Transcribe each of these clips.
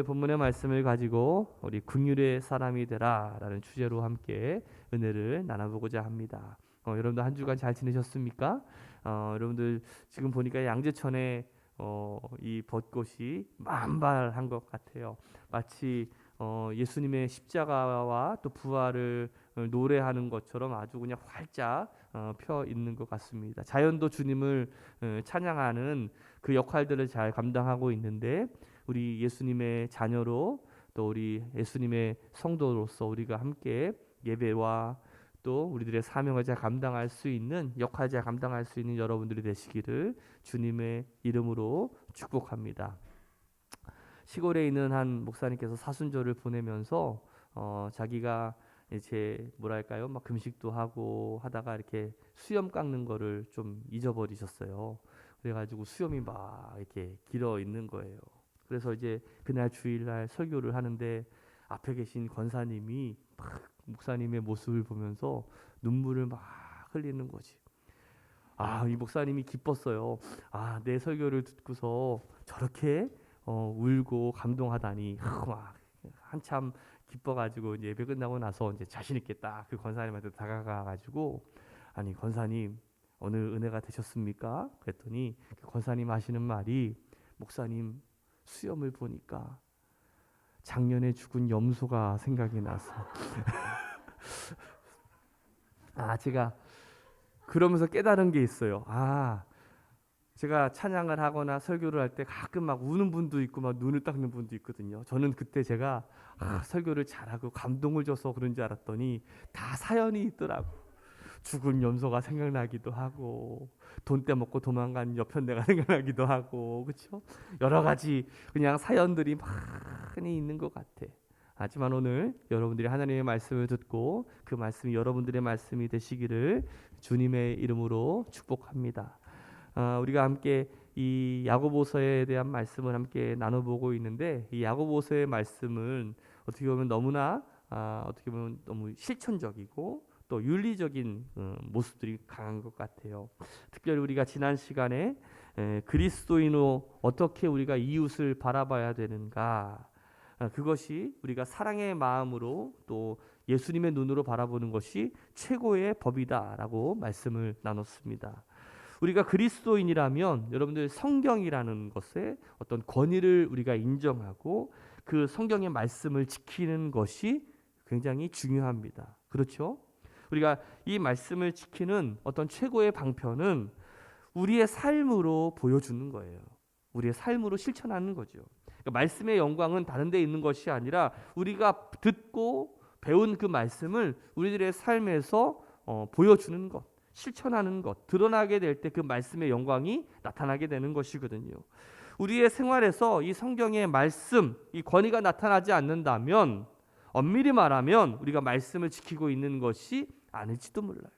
본문의 말씀을 가지고 우리 긍휼의 사람이 되라라는 주제로 함께 은혜를 나눠보고자 합니다. 여러분들 한 주간 잘 지내셨습니까? 여러분들 지금 보니까 양재천에 이 벚꽃이 만발한 것 같아요. 마치 예수님의 십자가와 또 부활을 노래하는 것처럼 아주 그냥 활짝 펴 있는 것 같습니다. 자연도 주님을 찬양하는 그 역할들을 잘 감당하고 있는데 우리 예수님의 자녀로 또 우리 예수님의 성도로서 우리가 함께 예배와 또 우리들의 사명을 잘 감당할 수 있는 역할을 잘 감당할 수 있는 여러분들이 되시기를 주님의 이름으로 축복합니다. 시골에 있는 한 목사님께서 사순절을 보내면서 자기가 이제 뭐랄까요, 막 금식도 하고 하다가 이렇게 수염 깎는 거를 좀 잊어버리셨어요. 그래가지고 수염이 막 이렇게 길어 있는 거예요. 그래서 이제 그날 주일날 설교를 하는데 앞에 계신 권사님이 막 목사님의 모습을 보면서 눈물을 막 흘리는 거지. 이 목사님이 기뻤어요. 내 설교를 듣고서 저렇게 울고 감동하다니. 막 한참 기뻐가지고 이제 예배 끝나고 나서 이제 자신 있게 딱 그 권사님한테 다가가가지고 아니 권사님 오늘 은혜가 되셨습니까? 그랬더니 그 권사님 하시는 말이 목사님 수염을 보니까 작년에 죽은 염소가 생각이 나서 제가 그러면서 깨달은 게 있어요. 제가 찬양을 하거나 설교를 할 때 가끔 막 우는 분도 있고 막 눈을 닦는 분도 있거든요. 저는 그때 제가 설교를 잘하고 감동을 줘서 그런 줄 알았더니 다 사연이 있더라고. 죽은 염소가 생각나기도 하고 돈 떼먹고 도망간 여편네가 생각나기도 하고 그렇죠? 여러 가지 그냥 사연들이 많이 있는 것 같아. 하지만 오늘 여러분들이 하나님의 말씀을 듣고 그 말씀이 여러분들의 말씀이 되시기를 주님의 이름으로 축복합니다. 우리가 함께 이 야고보서에 대한 말씀을 함께 나눠보고 있는데 이 야고보서의 말씀은 어떻게 보면 너무나 어떻게 보면 너무 실천적이고 또 윤리적인 모습들이 강한 것 같아요. 특별히 우리가 지난 시간에 그리스도인으로 어떻게 우리가 이웃을 바라봐야 되는가, 그것이 우리가 사랑의 마음으로 또 예수님의 눈으로 바라보는 것이 최고의 법이다라고 말씀을 나눴습니다. 우리가 그리스도인이라면 여러분들 성경이라는 것에 어떤 권위를 우리가 인정하고 그 성경의 말씀을 지키는 것이 굉장히 중요합니다. 그렇죠? 우리가 이 말씀을 지키는 어떤 최고의 방편은 우리의 삶으로 보여주는 거예요. 우리의 삶으로 실천하는 거죠. 그러니까 말씀의 영광은 다른 데 있는 것이 아니라 우리가 듣고 배운 그 말씀을 우리들의 삶에서 보여주는 것, 실천하는 것, 드러나게 될 때 그 말씀의 영광이 나타나게 되는 것이거든요. 우리의 생활에서 이 성경의 말씀, 이 권위가 나타나지 않는다면 엄밀히 말하면 우리가 말씀을 지키고 있는 것이 아닐지도 몰라요.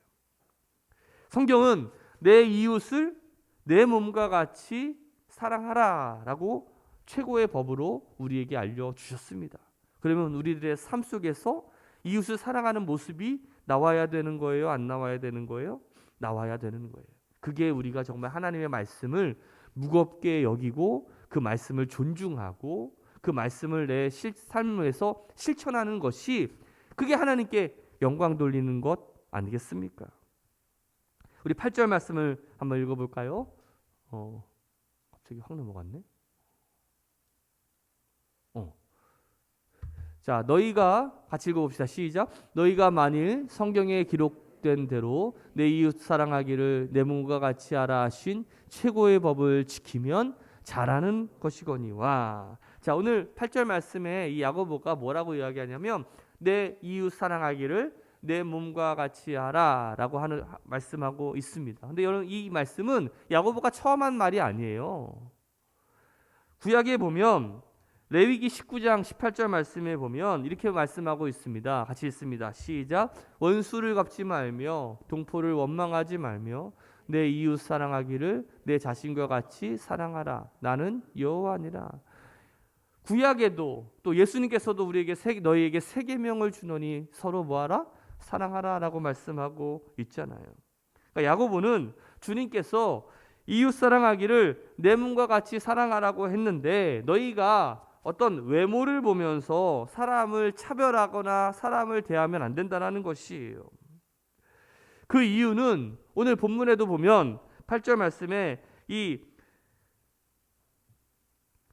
성경은 내 이웃을 내 몸과 같이 사랑하라라고 최고의 법으로 우리에게 알려주셨습니다. 그러면 우리들의 삶 속에서 이웃을 사랑하는 모습이 나와야 되는 거예요? 안 나와야 되는 거예요? 나와야 되는 거예요. 그게 우리가 정말 하나님의 말씀을 무겁게 여기고 그 말씀을 존중하고 그 말씀을 내 삶에서 실천하는 것이 그게 하나님께 영광 돌리는 것 아니겠습니까? 우리 8절 말씀을 한번 읽어볼까요? 갑자기 확 넘어갔네. 자, 너희가 같이 읽어봅시다. 시작. 너희가 만일 성경에 기록된 대로 내 이웃 사랑하기를 내 몸과 같이 하라 하신 최고의 법을 지키면 잘하는 것이거니와. 자, 오늘 8절 말씀에 이 야고보가 뭐라고 이야기하냐면 내 이웃 사랑하기를 내 몸과 같이 하라라고 하는 말씀하고 있습니다. 근데 여러분 이 말씀은 야고보가 처음 한 말이 아니에요. 구약에 보면 레위기 19장 18절 말씀에 보면 이렇게 말씀하고 있습니다. 같이 읽습니다. 시작. 원수를 갚지 말며 동포를 원망하지 말며 내 이웃 사랑하기를 내 자신과 같이 사랑하라. 나는 여호와니라. 구약에도 또 예수님께서도 우리에게 너희에게 세 계명을 주노니 서로 뭐하라? 사랑하라라고 말씀하고 있잖아요. 그러니까 야고보는 주님께서 이웃 사랑하기를 내 몸과 같이 사랑하라고 했는데 너희가 어떤 외모를 보면서 사람을 차별하거나 사람을 대하면 안 된다는 것이에요. 그 이유는 오늘 본문에도 보면 8절 말씀에 이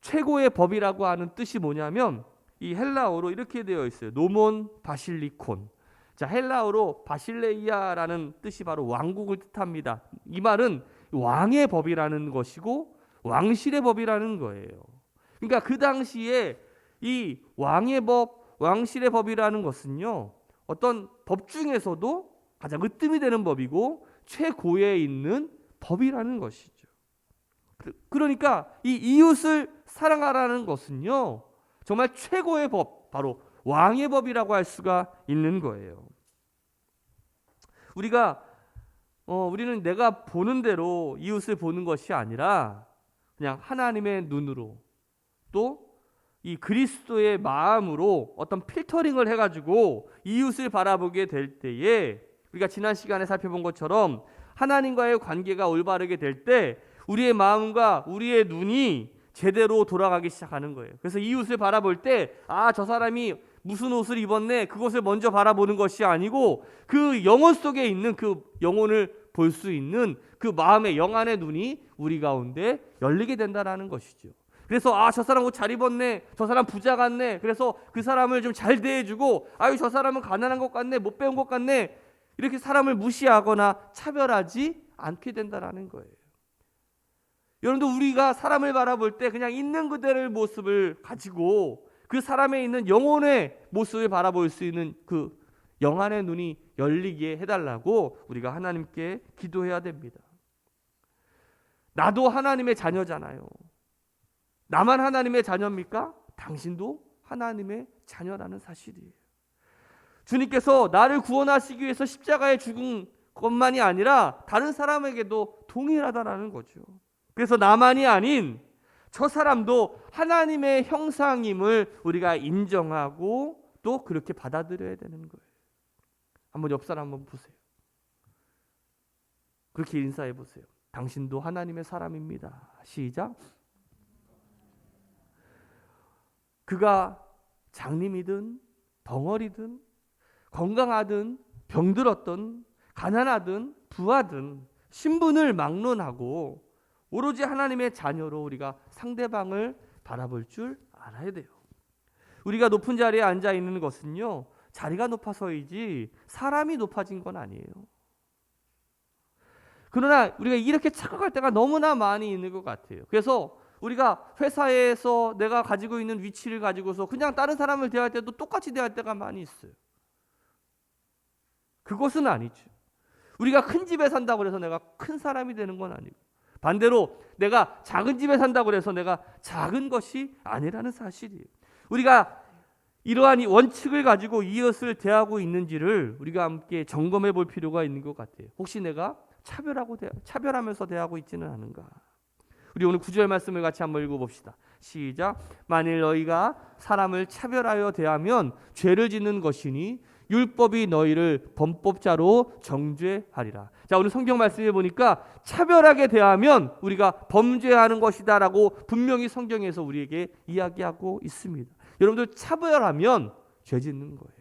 최고의 법이라고 하는 뜻이 뭐냐면 이 헬라어로 이렇게 되어 있어요. 노몬 바실리콘. 자, 헬라어로 바실레이아라는 뜻이 바로 왕국을 뜻합니다. 이 말은 왕의 법이라는 것이고 왕실의 법이라는 거예요. 그러니까 그 당시에 이 왕의 법, 왕실의 법이라는 것은요, 어떤 법 중에서도 가장 으뜸이 되는 법이고 최고에 있는 법이라는 것이죠. 그러니까 이 이웃을 사랑하라는 것은요, 정말 최고의 법, 바로 왕의 법이라고 할 수가 있는 거예요. 우리는 내가 보는 대로 이웃을 보는 것이 아니라 그냥 하나님의 눈으로 또 이 그리스도의 마음으로 어떤 필터링을 해가지고 이웃을 바라보게 될 때에 우리가 지난 시간에 살펴본 것처럼 하나님과의 관계가 올바르게 될 때 우리의 마음과 우리의 눈이 제대로 돌아가기 시작하는 거예요. 그래서 이웃을 바라볼 때 저 사람이 무슨 옷을 입었네, 그것을 먼저 바라보는 것이 아니고 그 영혼 속에 있는 그 영혼을 볼 수 있는 그 마음의 영안의 눈이 우리 가운데 열리게 된다는 것이죠. 그래서 저 사람 옷 잘 입었네, 저 사람 부자 같네, 그래서 그 사람을 좀 잘 대해주고 저 사람은 가난한 것 같네, 못 배운 것 같네, 이렇게 사람을 무시하거나 차별하지 않게 된다는 거예요. 여러분들, 우리가 사람을 바라볼 때 그냥 있는 그대로의 모습을 가지고 그 사람에 있는 영혼의 모습을 바라볼 수 있는 그 영안의 눈이 열리게 해달라고 우리가 하나님께 기도해야 됩니다. 나도 하나님의 자녀잖아요. 나만 하나님의 자녀입니까? 당신도 하나님의 자녀라는 사실이에요. 주님께서 나를 구원하시기 위해서 십자가에 죽은 것만이 아니라 다른 사람에게도 동일하다라는 거죠. 그래서 나만이 아닌 저 사람도 하나님의 형상임을 우리가 인정하고 또 그렇게 받아들여야 되는 거예요. 한번 옆 사람 한번 보세요. 그렇게 인사해 보세요. 당신도 하나님의 사람입니다. 시작. 그가 장님이든 덩어리든 건강하든 병들었든 가난하든 부하든 신분을 막론하고 오로지 하나님의 자녀로 우리가 상대방을 바라볼 줄 알아야 돼요. 우리가 높은 자리에 앉아 있는 것은요, 자리가 높아서이지 사람이 높아진 건 아니에요. 그러나 우리가 이렇게 착각할 때가 너무나 많이 있는 것 같아요. 그래서 우리가 회사에서 내가 가지고 있는 위치를 가지고서 그냥 다른 사람을 대할 때도 똑같이 대할 때가 많이 있어요. 그것은 아니죠. 우리가 큰 집에 산다고 해서 내가 큰 사람이 되는 건 아니고, 반대로 내가 작은 집에 산다고 해서 내가 작은 것이 아니라는 사실이에요. 우리가 이러한 이 원칙을 가지고 이웃을 대하고 있는지를 우리가 함께 점검해 볼 필요가 있는 것 같아요. 혹시 내가 차별하면서 대하고 있지는 않은가? 우리 오늘 9절 말씀을 같이 한번 읽어봅시다. 시작. 만일 너희가 사람을 차별하여 대하면 죄를 짓는 것이니 율법이 너희를 범법자로 정죄하리라. 자, 오늘 성경 말씀에 보니까 차별하게 대하면 우리가 범죄하는 것이다라고 분명히 성경에서 우리에게 이야기하고 있습니다. 여러분들, 차별하면 죄 짓는 거예요.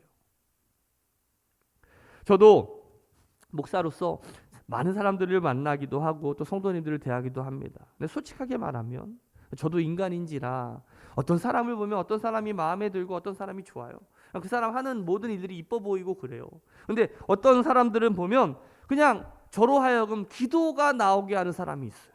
저도 목사로서 많은 사람들을 만나기도 하고 또 성도님들을 대하기도 합니다. 근데 솔직하게 말하면 저도 인간인지라 어떤 사람을 보면 어떤 사람이 마음에 들고 어떤 사람이 좋아요. 그 사람 하는 모든 일들이 이뻐 보이고 그래요. 근데 어떤 사람들은 보면 그냥 저로 하여금 기도가 나오게 하는 사람이 있어요.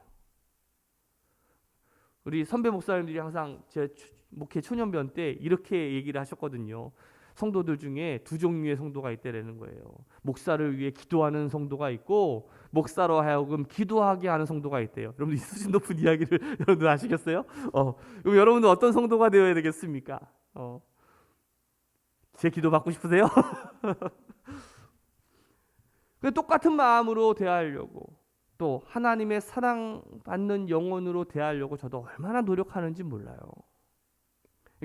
우리 선배 목사님들이 항상 제 목회 초년변 때 이렇게 얘기를 하셨거든요. 성도들 중에 두 종류의 성도가 있다라는 거예요. 목사를 위해 기도하는 성도가 있고 목사로 하여금 기도하게 하는 성도가 있대요. 여러분들 이 수준 높은 이야기를 여러분들 아시겠어요? 그럼 여러분들 어떤 성도가 되어야 되겠습니까? 제 기도 받고 싶으세요? 똑같은 마음으로 대하려고 또 하나님의 사랑받는 영혼으로 대하려고 저도 얼마나 노력하는지 몰라요.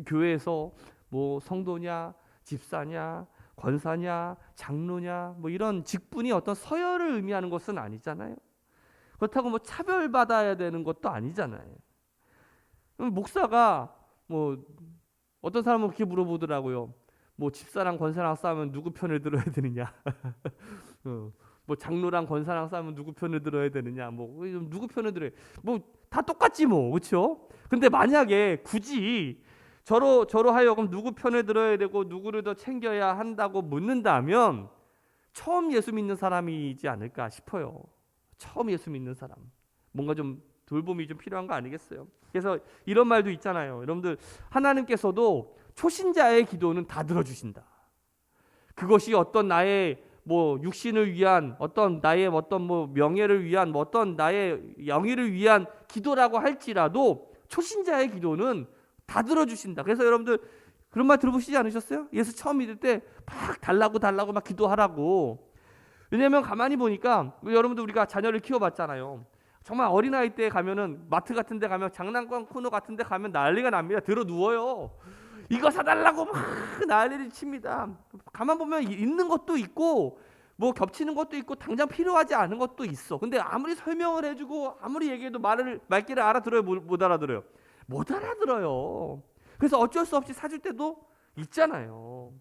교회에서 뭐 성도냐, 집사냐, 권사냐, 장로냐, 뭐 이런 직분이 어떤 서열을 의미하는 것은 아니잖아요. 그렇다고 뭐 차별받아야 되는 것도 아니잖아요. 목사가 뭐 어떤 사람은 그렇게 물어보더라고요. 뭐 집사랑 권사랑 싸우면 누구 편을 들어야 되느냐? 뭐 장로랑 권사랑 싸우면 누구 편을 들어야 되느냐? 뭐 누구 편을 들어야? 뭐 다 똑같지 뭐, 그렇죠? 근데 만약에 굳이 저로 하여금 누구 편을 들어야 되고 누구를 더 챙겨야 한다고 묻는다면 처음 예수 믿는 사람이지 않을까 싶어요. 처음 예수 믿는 사람. 뭔가 좀 돌봄이 좀 필요한 거 아니겠어요? 그래서 이런 말도 있잖아요. 여러분들, 하나님께서도 초신자의 기도는 다 들어주신다. 그것이 어떤 나의 뭐 육신을 위한, 어떤 나의 어떤 뭐 명예를 위한, 뭐 어떤 나의 영예를 위한 기도라고 할지라도 초신자의 기도는 다 들어주신다. 그래서 여러분들 그런 말 들어보시지 않으셨어요? 예수 처음 믿을 때 막 달라고 막 기도하라고. 왜냐하면 가만히 보니까 여러분들, 우리가 자녀를 키워봤잖아요. 정말 어린아이 때 가면은 마트 같은 데 가면, 장난감 코너 같은 데 가면 난리가 납니다. 들어 누워요. 이거 사달라고 막 난리를 칩니다. 가만 보면 있는 것도 있고 뭐 겹치는 것도 있고 당장 필요하지 않은 것도 있어. 근데 아무리 설명을 해주고 아무리 얘기해도 말귀를 알아들어요? 못 알아들어요? 못 알아들어요. 그래서 어쩔 수 없이 사줄 때도 있잖아요.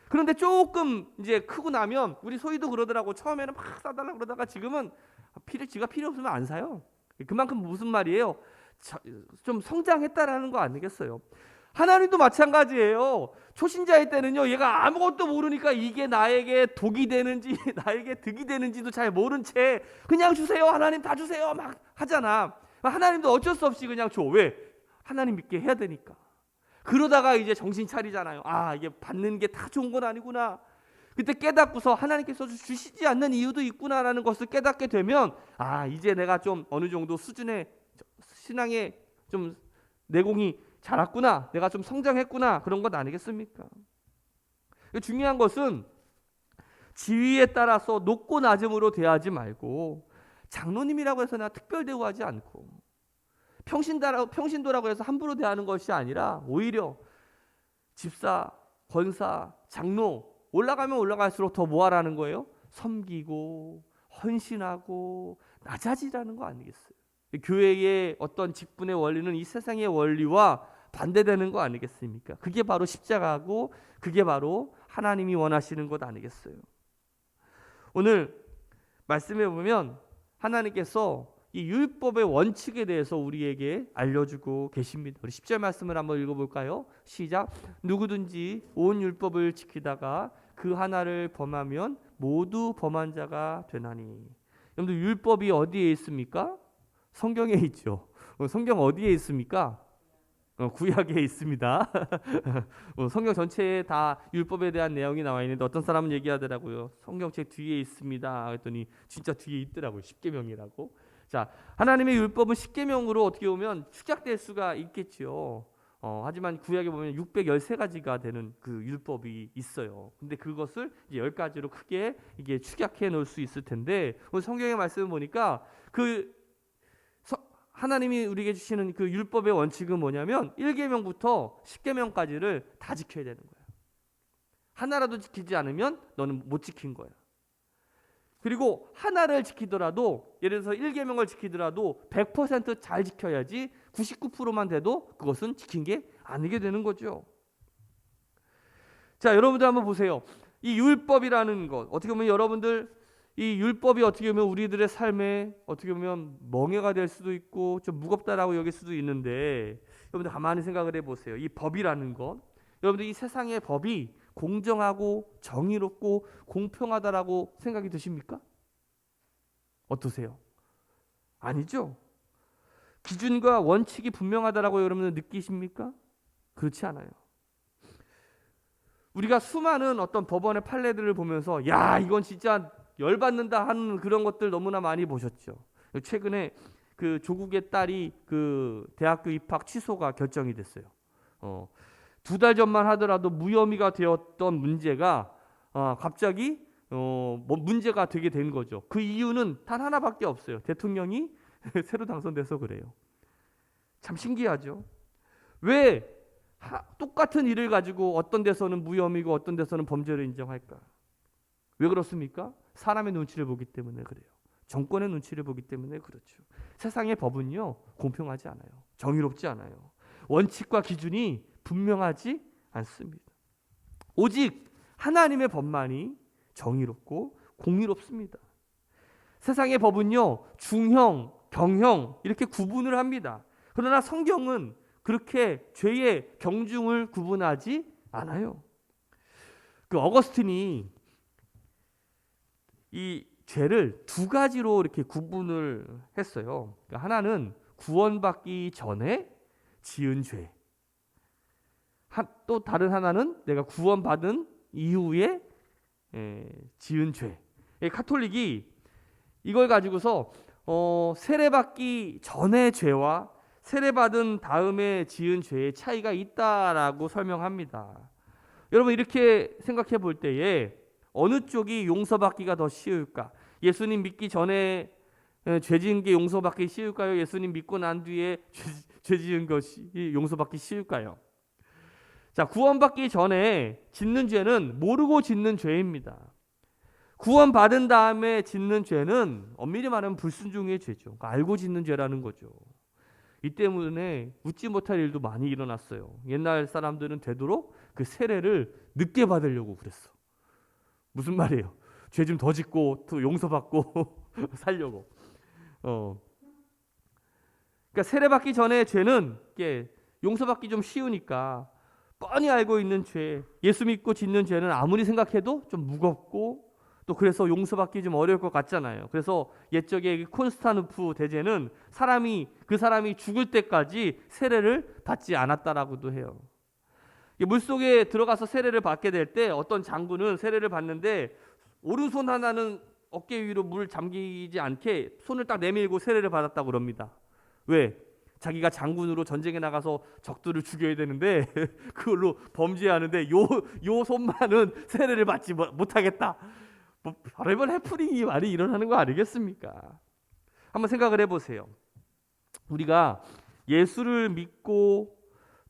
그런데 조금 이제 크고 나면, 우리 소희도 그러더라고. 처음에는 막 사달라고 그러다가 지금은 지가 필요 없으면 안 사요. 그만큼 무슨 말이에요? 좀 성장했다라는 거 아니겠어요? 하나님도 마찬가지예요. 초신자일 때는요, 얘가 아무것도 모르니까 이게 나에게 독이 되는지 나에게 득이 되는지도 잘 모른 채 그냥 주세요, 하나님 다 주세요 막 하잖아. 하나님도 어쩔 수 없이 그냥 줘. 왜? 하나님 믿게 해야 되니까. 그러다가 이제 정신 차리잖아요. 아, 이게 받는 게 다 좋은 건 아니구나. 그때 깨닫고서 하나님께서 주시지 않는 이유도 있구나라는 것을 깨닫게 되면, 아, 이제 내가 좀 어느 정도 수준의 신앙의 좀 내공이 자랐구나, 내가 좀 성장했구나, 그런 것 아니겠습니까? 중요한 것은 지위에 따라서 높고 낮음으로 대하지 말고, 장로님이라고 해서 내가 특별 대우하지 않고, 평신도라고 해서 함부로 대하는 것이 아니라 오히려 집사, 권사, 장로 올라가면 올라갈수록 더 뭐하라는 거예요? 섬기고 헌신하고 낮아지라는 거 아니겠어요? 교회의 어떤 직분의 원리는 이 세상의 원리와 반대되는 거 아니겠습니까? 그게 바로 십자가고 그게 바로 하나님이 원하시는 것 아니겠어요? 오늘 말씀해 보면 하나님께서 이 율법의 원칙에 대해서 우리에게 알려주고 계십니다. 우리 10절 말씀을 한번 읽어볼까요? 시작. 누구든지 온 율법을 지키다가 그 하나를 범하면 모두 범한 자가 되나니. 여러분들, 율법이 어디에 있습니까? 성경에 있죠. 성경 어디에 있습니까? 구약에 있습니다. 성경 전체에 다 율법에 대한 내용이 나와 있는데, 어떤 사람은 얘기하더라고요. 성경책 뒤에 있습니다. 그랬더니 진짜 뒤에 있더라고요. 십계명이라고. 자, 하나님의 율법은 십계명으로 어떻게 보면 축약될 수가 있겠지요. 하지만 구약에 보면 613가지가 되는 그 율법이 있어요. 근데 그것을 이제 10가지로 크게 이게 축약해 놓을 수 있을 텐데, 오늘 성경의 말씀을 보니까 하나님이 우리에게 주시는 그 율법의 원칙은 뭐냐면 1계명부터 10계명까지를 다 지켜야 되는 거예요. 하나라도 지키지 않으면 너는 못 지킨 거야. 그리고 하나를 지키더라도, 예를 들어서 1계명을 지키더라도 100% 잘 지켜야지, 99%만 돼도 그것은 지킨 게 아니게 되는 거죠. 자, 여러분들 한번 보세요. 이 율법이라는 것, 어떻게 보면 여러분들, 이 율법이 어떻게 보면 우리들의 삶에 어떻게 보면 멍해가 될 수도 있고 좀 무겁다라고 여길 수도 있는데, 여러분들 가만히 생각을 해보세요. 이 법이라는 것, 여러분들 이 세상의 법이 공정하고 정의롭고 공평하다라고 생각이 드십니까? 어떠세요? 아니죠? 기준과 원칙이 분명하다라고 여러분들 느끼십니까? 그렇지 않아요. 우리가 수많은 어떤 법원의 판례들을 보면서 야, 이건 진짜 열받는다 하는 그런 것들 너무나 많이 보셨죠. 최근에 그 조국의 딸이 그 대학교 입학 취소가 결정이 됐어요. 2달 전만 하더라도 무혐의가 되었던 문제가 갑자기 뭐 문제가 되게 된 거죠. 그 이유는 단 하나밖에 없어요. 대통령이 새로 당선돼서 그래요. 참 신기하죠. 왜 똑같은 일을 가지고 어떤 데서는 무혐의고 어떤 데서는 범죄를 인정할까? 왜 그렇습니까? 사람의 눈치를 보기 때문에 그래요. 정권의 눈치를 보기 때문에 그렇죠. 세상의 법은요, 공평하지 않아요. 정의롭지 않아요. 원칙과 기준이 분명하지 않습니다. 오직 하나님의 법만이 정의롭고 공의롭습니다. 세상의 법은요, 중형, 경형 이렇게 구분을 합니다. 그러나 성경은 그렇게 죄의 경중을 구분하지 않아요. 그 어거스틴이 이 죄를 두 가지로 이렇게 구분을 했어요. 그러니까 하나는 구원받기 전에 지은 죄. 또 다른 하나는 내가 구원받은 이후에 지은 죄. 카톨릭이 이걸 가지고서 세례받기 전의 죄와 세례받은 다음에 지은 죄의 차이가 있다라고 설명합니다. 여러분 이렇게 생각해 볼 때에 어느 쪽이 용서받기가 더 쉬울까? 예수님 믿기 전에 죄 지은 게 용서받기 쉬울까요? 예수님 믿고 난 뒤에 죄 지은 것이 용서받기 쉬울까요? 자, 구원받기 전에 짓는 죄는 모르고 짓는 죄입니다. 구원받은 다음에 짓는 죄는 엄밀히 말하면 불순종의 죄죠. 그러니까 알고 짓는 죄라는 거죠. 이 때문에 웃지 못할 일도 많이 일어났어요. 옛날 사람들은 되도록 그 세례를 늦게 받으려고 그랬어. 무슨 말이에요? 죄 좀 더 짓고 또 용서받고 살려고. 그러니까 세례받기 전에 죄는 용서받기 좀 쉬우니까 뻔히 알고 있는 죄, 예수 믿고 짓는 죄는 아무리 생각해도 좀 무겁고 또 그래서 용서받기 좀 어려울 것 같잖아요. 그래서 옛적에 콘스탄누프 대제는 그 사람이 죽을 때까지 세례를 받지 않았다라고도 해요. 물속에 들어가서 세례를 받게 될 때 어떤 장군은 세례를 받는데 오른손 하나는 어깨 위로 물 잠기지 않게 손을 딱 내밀고 세례를 받았다고 그럽니다. 왜? 자기가 장군으로 전쟁에 나가서 적들을 죽여야 되는데 그걸로 범죄하는데 요 손만은 세례를 받지 못하겠다. 별의별 해프닝이 많이 일어나는 거 아니겠습니까? 한번 생각을 해보세요. 우리가 예수를 믿고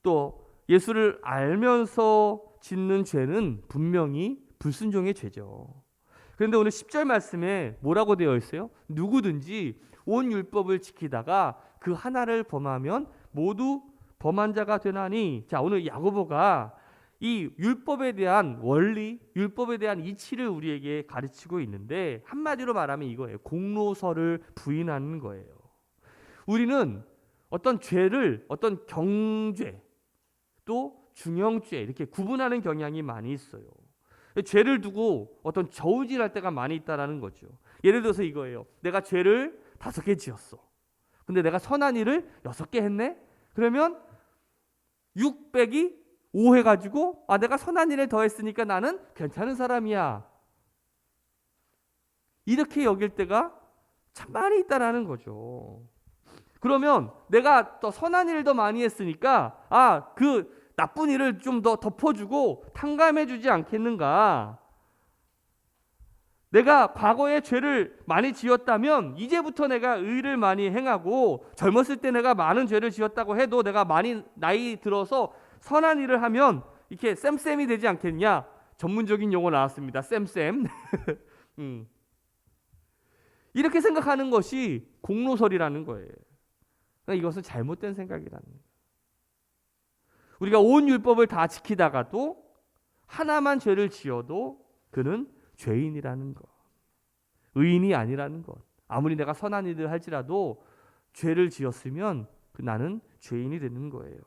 또 예수를 알면서 짓는 죄는 분명히 불순종의 죄죠. 그런데 오늘 10절 말씀에 뭐라고 되어 있어요? 누구든지 온 율법을 지키다가 그 하나를 범하면 모두 범한 자가 되나니. 자, 오늘 야고보가 이 율법에 대한 원리, 율법에 대한 이치를 우리에게 가르치고 있는데 한마디로 말하면 이거예요. 공로서를 부인하는 거예요. 우리는 어떤 죄를 어떤 경죄 또 중형죄 이렇게 구분하는 경향이 많이 있어요. 죄를 두고 어떤 저울질할 때가 많이 있다라는 거죠. 예를 들어서 이거예요. 내가 죄를 5개 지었어. 근데 내가 선한 일을 6개 했네? 그러면 6 빼기 5 해가지고 내가 선한 일을 더 했으니까 나는 괜찮은 사람이야. 이렇게 여길 때가 참 많이 있다라는 거죠. 그러면 내가 더 선한 일을 더 많이 했으니까 그 나쁜 일을 좀 더 덮어주고 탕감해주지 않겠는가. 내가 과거에 죄를 많이 지었다면 이제부터 내가 의를 많이 행하고 젊었을 때 내가 많은 죄를 지었다고 해도 내가 많이 나이 들어서 선한 일을 하면 이렇게 쌤쌤이 되지 않겠냐. 전문적인 용어 나왔습니다. 쌤쌤. 이렇게 생각하는 것이 공로설이라는 거예요. 그러니까 이것은 잘못된 생각이라는 거예요. 우리가 온 율법을 다 지키다가도 하나만 죄를 지어도 그는 죄인이라는 것. 의인이 아니라는 것. 아무리 내가 선한 일을 할지라도 죄를 지었으면 나는 죄인이 되는 거예요.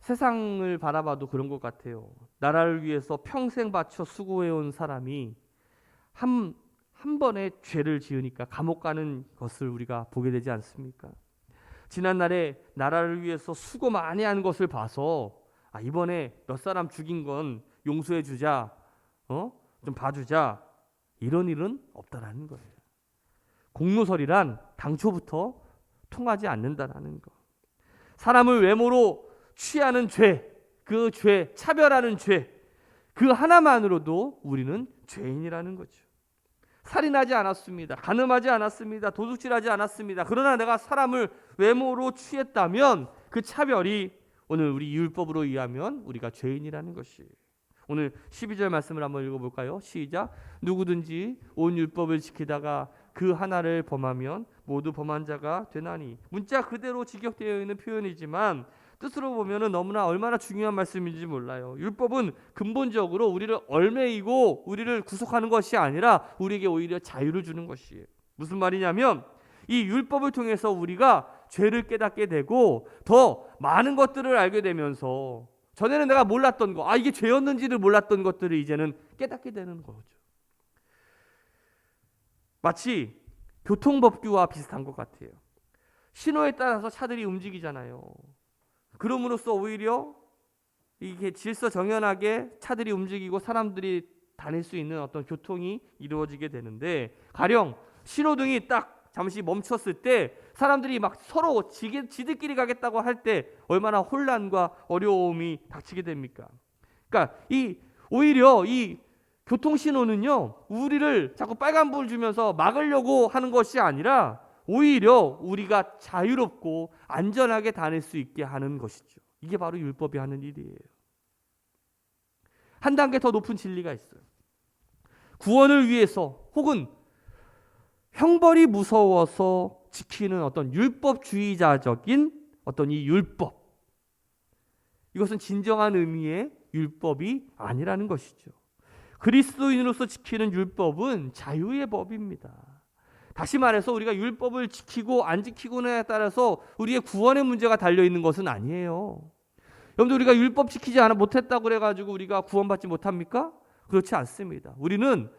세상을 바라봐도 그런 것 같아요. 나라를 위해서 평생 바쳐 수고해온 사람이 한 번에 죄를 지으니까 감옥 가는 것을 우리가 보게 되지 않습니까? 지난날에 나라를 위해서 수고 많이 한 것을 봐서 이번에 몇 사람 죽인 건 용서해 주자, 좀 봐주자, 이런 일은 없다라는 거예요. 공로설이란 당초부터 통하지 않는다라는 거. 사람을 외모로 취하는 죄, 그 죄, 차별하는 죄, 그 하나만으로도 우리는 죄인이라는 거죠. 살인하지 않았습니다. 간음하지 않았습니다. 도둑질하지 않았습니다. 그러나 내가 사람을 외모로 취했다면 그 차별이 오늘 우리 율법으로 의하면 우리가 죄인이라는 것이. 오늘 12절 말씀을 한번 읽어볼까요? 시작. 누구든지 온 율법을 지키다가 그 하나를 범하면 모두 범한 자가 되나니. 문자 그대로 직역되어 있는 표현이지만 뜻으로 보면은 너무나 얼마나 중요한 말씀인지 몰라요. 율법은 근본적으로 우리를 얽매이고 우리를 구속하는 것이 아니라 우리에게 오히려 자유를 주는 것이에요. 무슨 말이냐면 이 율법을 통해서 우리가 죄를 깨닫게 되고 더 많은 것들을 알게 되면서 전에는 내가 몰랐던 거, 이게 죄였는지를 몰랐던 것들을 이제는 깨닫게 되는 거죠. 마치 교통법규와 비슷한 것 같아요. 신호에 따라서 차들이 움직이잖아요. 그럼으로써 오히려 이게 질서정연하게 차들이 움직이고 사람들이 다닐 수 있는 어떤 교통이 이루어지게 되는데, 가령 신호등이 딱 잠시 멈췄을 때 사람들이 막 서로 지들끼리 가겠다고 할 때 얼마나 혼란과 어려움이 닥치게 됩니까? 그러니까 오히려 이 교통신호는요, 우리를 자꾸 빨간불 주면서 막으려고 하는 것이 아니라 오히려 우리가 자유롭고 안전하게 다닐 수 있게 하는 것이죠. 이게 바로 율법이 하는 일이에요. 한 단계 더 높은 진리가 있어요. 구원을 위해서 혹은 형벌이 무서워서 지키는 어떤 율법주의자적인 어떤 이 율법, 이것은 진정한 의미의 율법이 아니라는 것이죠. 그리스도인으로서 지키는 율법은 자유의 법입니다. 다시 말해서 우리가 율법을 지키고 안 지키고에 따라서 우리의 구원의 문제가 달려있는 것은 아니에요. 여러분들, 우리가 율법 지키지 못했다고 그래가지고 우리가 구원받지 못합니까? 그렇지 않습니다. 우리는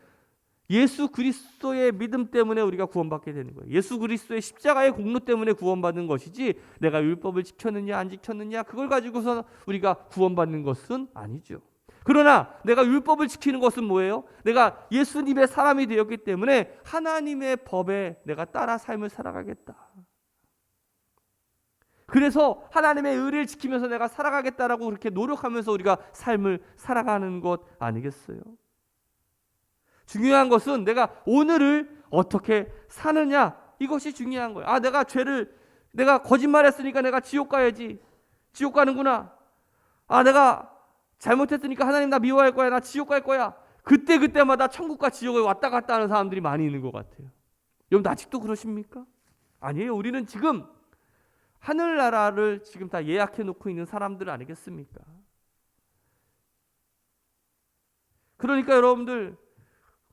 예수 그리스도의 믿음 때문에 우리가 구원받게 되는 거예요. 예수 그리스도의 십자가의 공로 때문에 구원받는 것이지, 내가 율법을 지켰느냐 안 지켰느냐 그걸 가지고서 우리가 구원받는 것은 아니죠. 그러나 내가 율법을 지키는 것은 뭐예요? 내가 예수님의 사람이 되었기 때문에 하나님의 법에 내가 따라 삶을 살아가겠다. 그래서 하나님의 의를 지키면서 내가 살아가겠다라고 그렇게 노력하면서 우리가 삶을 살아가는 것 아니겠어요? 중요한 것은 내가 오늘을 어떻게 사느냐, 이것이 중요한 거예요. 내가 거짓말했으니까 내가 지옥 가야지. 지옥 가는구나. 내가 잘못했으니까 하나님 나 미워할 거야. 나 지옥 갈 거야. 그때마다 천국과 지옥을 왔다 갔다 하는 사람들이 많이 있는 것 같아요. 여러분, 아직도 그러십니까? 아니에요. 우리는 지금 하늘나라를 지금 다 예약해 놓고 있는 사람들 아니겠습니까? 그러니까 여러분들,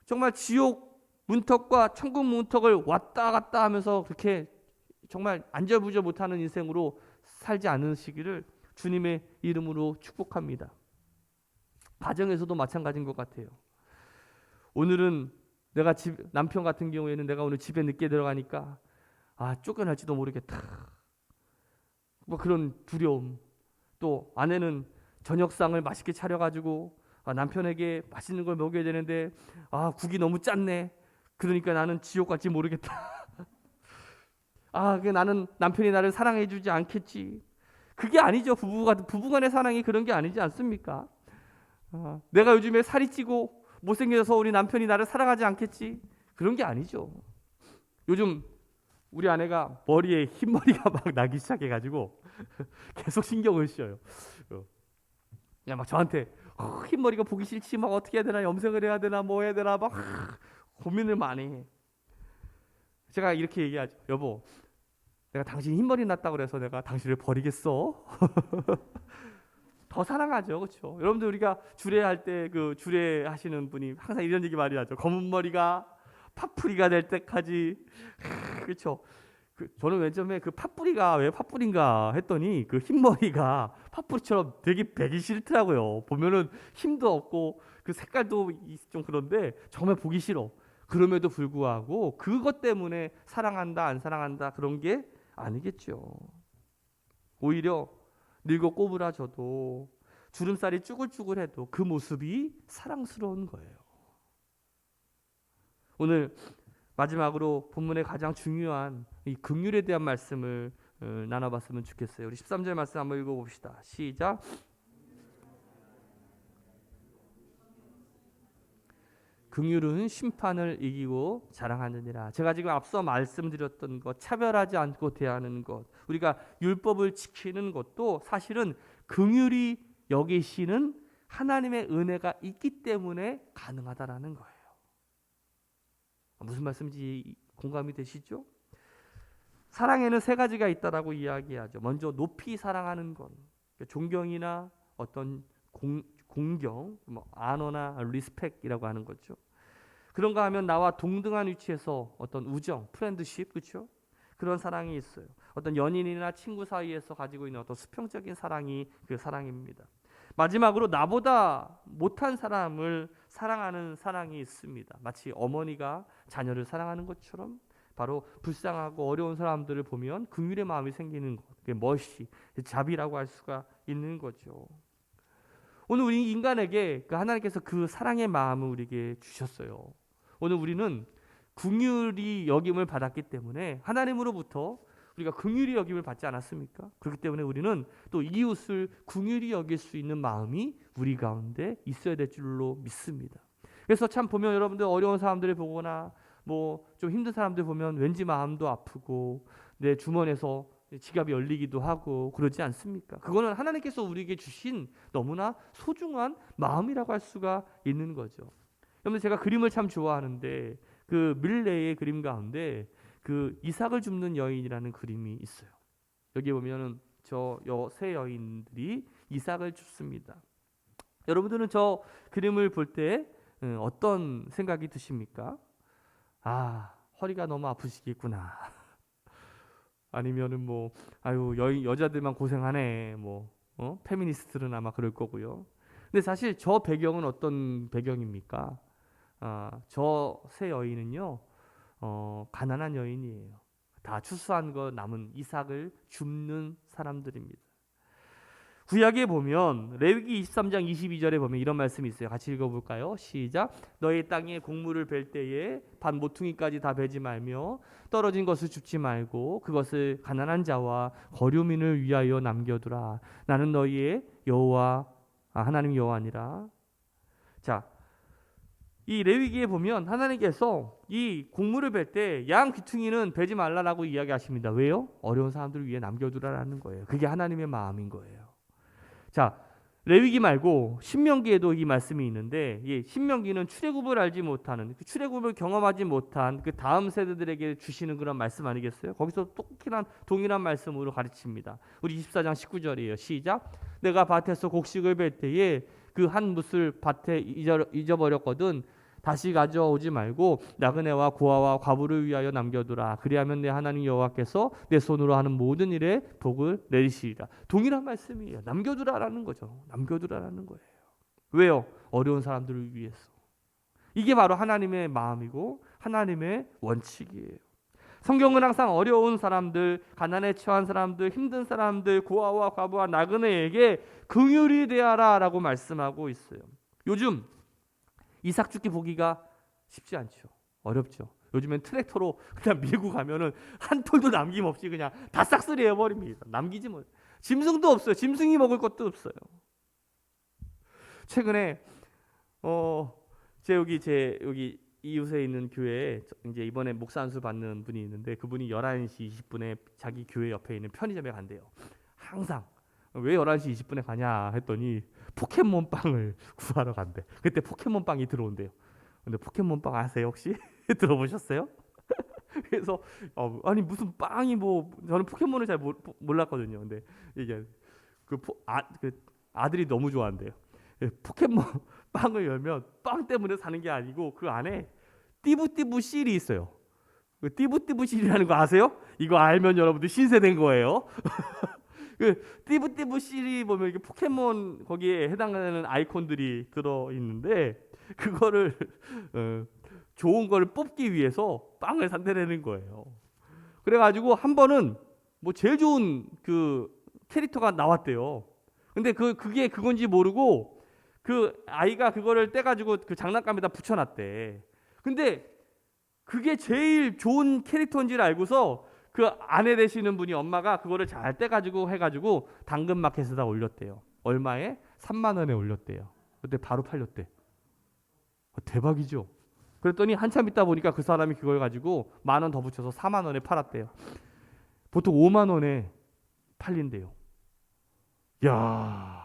정말 지옥 문턱과 천국 문턱을 왔다 갔다 하면서 그렇게 정말 안절부절 못하는 인생으로 살지 않으시기를 주님의 이름으로 축복합니다. 가정에서도 마찬가지인 것 같아요. 오늘은 남편 같은 경우에는 내가 오늘 집에 늦게 들어가니까 쫓겨날지도 모르겠다, 뭐 그런 두려움. 또 아내는 저녁상을 맛있게 차려가지고 남편에게 맛있는 걸 먹여야 되는데 국이 너무 짰네. 그러니까 나는 지옥 갈지 모르겠다. 나는 남편이 나를 사랑해주지 않겠지. 그게 아니죠. 부부간의 사랑이 그런 게 아니지 않습니까? 내가 요즘에 살이 찌고 못생겨서 우리 남편이 나를 사랑하지 않겠지. 그런 게 아니죠. 요즘 우리 아내가 머리에 흰머리가 막 나기 시작해가지고 계속 신경을 써요. 그냥 막 저한테 흰머리가 보기 싫지, 막 어떻게 해야 되나, 염색을 해야 되나, 뭐 해야 되나, 막 고민을 많이 해. 제가 이렇게 얘기하죠. 여보, 내가 당신 흰머리 났다고 그래서 내가 당신을 버리겠어? 더 사랑하죠, 그렇죠? 여러분들, 우리가 주례할 때 그 주례하시는 분이 항상 이런 얘기 많이 하죠. 검은 머리가 팥뿌리가 될 때까지. 그렇죠? 저는 맨 처음에 그 팥뿌리가 왜 팥뿌리인가 했더니 그 흰머리가 팥뿌리처럼 되게 배기 싫더라고요. 보면은 힘도 없고 그 색깔도 좀 그런데 정말 보기 싫어. 그럼에도 불구하고 그것 때문에 사랑한다 안 사랑한다 그런 게 아니겠죠. 오히려 늙어 꼬부라져도 주름살이 쭈글쭈글해도 그 모습이 사랑스러운 거예요. 오늘 마지막으로 본문의 가장 중요한 이 긍휼에 대한 말씀을 나눠봤으면 좋겠어요. 우리 13절 말씀 한번 읽어봅시다. 시작. 긍휼은 심판을 이기고 자랑하느니라. 제가 지금 앞서 말씀드렸던 것, 차별하지 않고 대하는 것, 우리가 율법을 지키는 것도 사실은 긍휼이 여기시는 하나님의 은혜가 있기 때문에 가능하다라는 거예요. 무슨 말씀인지 공감이 되시죠? 사랑에는 세 가지가 있다라고 이야기하죠. 먼저 높이 사랑하는 것, 존경이나 어떤 공경, 뭐 아너나 리스펙이라고 하는 거죠. 그런가 하면 나와 동등한 위치에서 어떤 우정, 프렌드십, 그렇죠? 그런 사랑이 있어요. 어떤 연인이나 친구 사이에서 가지고 있는 어떤 수평적인 사랑이 그 사랑입니다. 마지막으로 나보다 못한 사람을 사랑하는 사랑이 있습니다. 마치 어머니가 자녀를 사랑하는 것처럼 바로 불쌍하고 어려운 사람들을 보면 긍휼의 마음이 생기는 것, 그게 머시, 자비라고 할 수가 있는 거죠. 오늘 우리 인간에게 하나님께서 그 사랑의 마음을 우리에게 주셨어요. 오늘 우리는 긍휼히 여김을 받았기 때문에 하나님으로부터 우리가 긍휼히 여김을 받지 않았습니까? 그렇기 때문에 우리는 또 이웃을 긍휼히 여길 수 있는 마음이 우리 가운데 있어야 될 줄로 믿습니다. 그래서 참 보면 여러분들 어려운 사람들을 보거나 뭐 좀 힘든 사람들 보면 왠지 마음도 아프고 내 주머니에서 지갑이 열리기도 하고 그러지 않습니까? 그거는 하나님께서 우리에게 주신 너무나 소중한 마음이라고 할 수가 있는 거죠. 여러분 제가 그림을 참 좋아하는데 그 밀레의 그림 가운데 그 이삭을 줍는 여인이라는 그림이 있어요. 여기 보면은 저 세 여인들이 이삭을 줍습니다. 여러분들은 저 그림을 볼 때 어떤 생각이 드십니까? 아, 허리가 너무 아프시겠구나. 아니면은 뭐 아유 여자들만 고생하네. 뭐 페미니스트는 아마 그럴 거고요. 근데 사실 저 배경은 어떤 배경입니까? 저 세 여인은요, 가난한 여인이에요. 다 추수한 거 남은 이삭을 줍는 사람들입니다. 구약에 보면 레위기 23장 22절에 보면 이런 말씀이 있어요. 같이 읽어볼까요? 시작. 너희 땅에 곡물을 벨 때에 반 모퉁이까지 다 베지 말며 떨어진 것을 줍지 말고 그것을 가난한 자와 거류민을 위하여 남겨두라. 나는 너희의 여호와 하나님 여호와니라. 자, 이 레위기에 보면 하나님께서 이 곡물을 벨 때 양 귀퉁이는 베지 말라라고 이야기하십니다. 왜요? 어려운 사람들을 위해 남겨두라라는 거예요. 그게 하나님의 마음인 거예요. 자, 레위기 말고 신명기에도 이 말씀이 있는데 신명기는 출애굽을 알지 못하는 출애굽을 경험하지 못한 그 다음 세대들에게 주시는 그런 말씀 아니겠어요? 거기서 똑똑한 동일한 말씀으로 가르칩니다. 우리 24장 19절이에요. 시작. 내가 밭에서 곡식을 벨 때에 그 한 뭇을 밭에 잊어버렸거든 다시 가져오지 말고 나그네와 고아와 과부를 위하여 남겨두라. 그리하면 내 하나님 여호와께서 내 손으로 하는 모든 일에 복을 내리시리라. 동일한 말씀이에요. 남겨두라라는 거죠. 남겨두라라는 거예요. 왜요? 어려운 사람들을 위해서. 이게 바로 하나님의 마음이고 하나님의 원칙이에요. 성경은 항상 어려운 사람들, 가난에 처한 사람들, 힘든 사람들, 고아와 과부와 나그네에게 긍휼히 대하라라고 말씀하고 있어요. 요즘 이삭 죽기 보기가 쉽지 않죠. 어렵죠. 요즘엔 트랙터로 그냥 밀고 가면은 한 톨도 남김없이 그냥 다 싹쓸이 해버립니다. 남기지 뭐. 짐승도 없어요. 짐승이 먹을 것도 없어요. 최근에 제 여기 이웃에 있는 교회에 이제 이번에 목사 안수 받는 분이 있는데 그분이 11시 20분에 자기 교회 옆에 있는 편의점에 간대요. 항상 왜 11시 20분에 가냐 했더니 포켓몬빵을 구하러 간대. 그때 포켓몬빵이 들어온대요. 근데 포켓몬빵 아세요 혹시? 들어보셨어요? 그래서 아니 무슨 빵이 뭐 저는 포켓몬을 잘 몰랐거든요. 근데 이게 그 아들이 너무 좋아한대요. 포켓몬 빵을 열면 빵 때문에 사는 게 아니고 그 안에 띠부띠부 실이 있어요. 그 띠부띠부 실이라는 거 아세요? 이거 알면 여러분들 신세된 거예요. 그 띠부띠부 실이 보면 이게 포켓몬 거기에 해당하는 아이콘들이 들어 있는데 그거를 좋은 거를 뽑기 위해서 빵을 산다는 거예요. 그래가지고 한 번은 뭐 제일 좋은 그 캐릭터가 나왔대요. 근데 그게 그건지 모르고 그 아이가 그거를 떼가지고 그 장난감에다 붙여놨대. 근데 그게 제일 좋은 캐릭터인지를 알고서 그 아내 되시는 분이 엄마가 그거를 잘 떼가지고 해가지고 당근마켓에다 올렸대요. 얼마에? 3만 원에 올렸대요. 그때 바로 팔렸대. 대박이죠. 그랬더니 한참 있다 보니까 그 사람이 그걸 가지고 10,000원 더 붙여서 4만 원에 팔았대요. 보통 5만 원에 팔린대요. 야.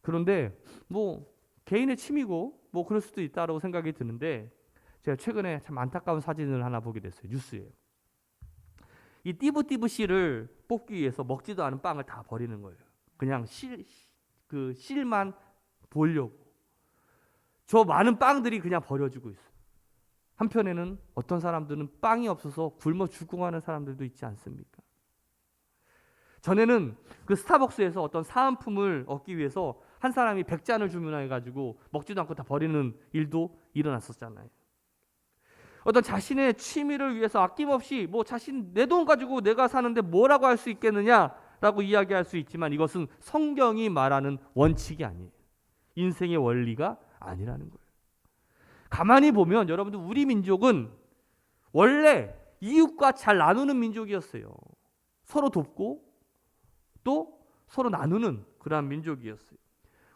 그런데 뭐 개인의 취미고 뭐 그럴 수도 있다라고 생각이 드는데 제가 최근에 참 안타까운 사진을 하나 보게 됐어요. 뉴스에. 이 띠부띠부 씨를 뽑기 위해서 먹지도 않은 빵을 다 버리는 거예요. 그냥 그 실만 보려고. 저 많은 빵들이 그냥 버려지고 있어요. 한편에는 어떤 사람들은 빵이 없어서 굶어 죽고 가는 사람들도 있지 않습니까? 전에는 그 스타벅스에서 어떤 사은품을 얻기 위해서 한 사람이 100잔을 주문해 가지고 먹지도 않고 다 버리는 일도 일어났었잖아요. 어떤 자신의 취미를 위해서 아낌없이 뭐 자신 내 돈 가지고 내가 사는데 뭐라고 할 수 있겠느냐라고 이야기할 수 있지만 이것은 성경이 말하는 원칙이 아니에요. 인생의 원리가 아니라는 거예요. 가만히 보면 여러분들 우리 민족은 원래 이웃과 잘 나누는 민족이었어요. 서로 돕고 또 서로 나누는 그러한 민족이었어요.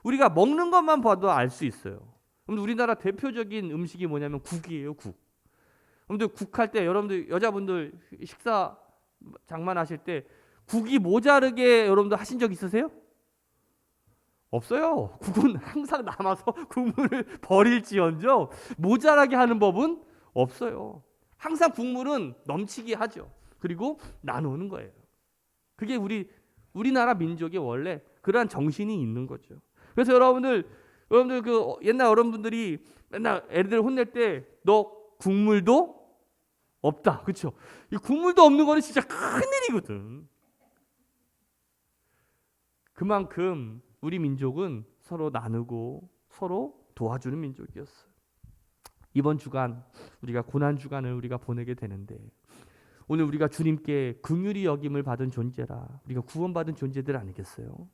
우리가 먹는 것만 봐도 알 수 있어요. 우리나라 대표적인 음식이 뭐냐면 국이에요, 국. 여러분들 국할 때 여러분들 여자분들 식사 장만하실 때 국이 모자르게 여러분들 하신 적 있으세요? 없어요. 국은 항상 남아서 국물을 버릴지언정 모자라게 하는 법은 없어요. 항상 국물은 넘치게 하죠. 그리고 나누는 거예요. 그게 우리나라 민족의 원래 그러한 정신이 있는 거죠. 그래서 여러분들 그 옛날 어른분들이 맨날 애들 혼낼 때 너 국물도 없다. 그렇죠? 이 국물도 없는 거는 진짜 큰일이거든. 그만큼 우리 민족은 서로 나누고 서로 도와주는 민족이었어요. 이번 주간 우리가 고난 주간을 우리가 보내게 되는데 오늘 우리가 주님께 긍휼히 여김을 받은 존재라 우리가 구원받은 존재들 아니겠어요?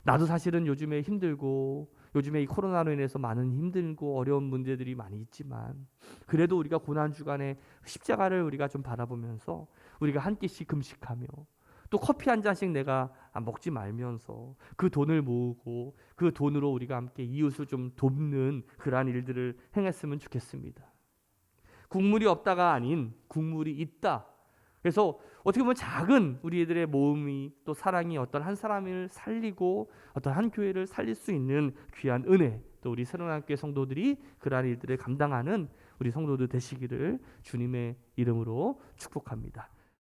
나도 사실은 요즘에 힘들고 요즘에 이 코로나로 인해서 많은 힘들고 어려운 문제들이 많이 있지만 그래도 우리가 고난 주간에 십자가를 우리가 좀 바라보면서 우리가 한 끼씩 금식하며 또 커피 한 잔씩 내가 먹지 말면서 그 돈을 모으고 그 돈으로 우리가 함께 이웃을 좀 돕는 그러한 일들을 행했으면 좋겠습니다. 국물이 없다가 아닌 국물이 있다. 그래서 어떻게 보면 작은 우리들의 모험이 또 사랑이 어떤 한 사람을 살리고 어떤 한 교회를 살릴 수 있는 귀한 은혜 또 우리 새로운교회 성도들이 그러한 일들을 감당하는 우리 성도들 되시기를 주님의 이름으로 축복합니다.